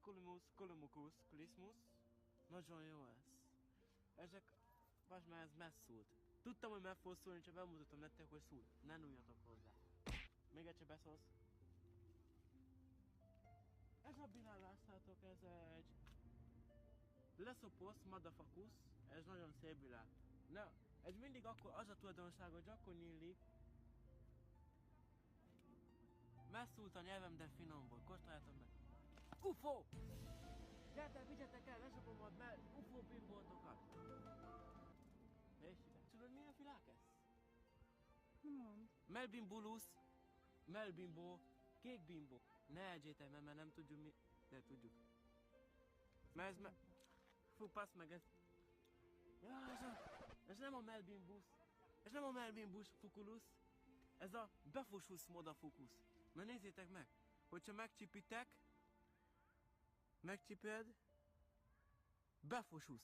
Culimus, Culimucus, Culismus. Nagyon jó ez. Ezek... Vasd már, ez messzult. Tudtam, hogy meg fog szólni, csak bemutatom nektek, hogy szól. Ne nyúljatok hozzá. Még egyszer beszólsz. Ez a binár, látszátok, ez egy... Lesopos Madafacus, ez nagyon szép világ. Na, ez mindig akkor az a tulajdonság, hogy akkor nyílik. Messzult a nyelvem, de finom volt. Kóstoljátok meg. UFO! Gyertek, vigyetek el, lesopom a UFO bimboltokat. Nézd ide. Tudod, milyen világ ez? Melbimbulus, melbimbo, kékbimbo. Ne egyétek, mert nem tudjuk mi... De tudjuk. Mert ez Fú, passz meg ez. Ja, ez nem a melbimbus. Ez nem a melbimbus fukulus. Ez a befusus modafukus. Na nézzétek meg, hogyha megcsipitek, megcsiped, befusus.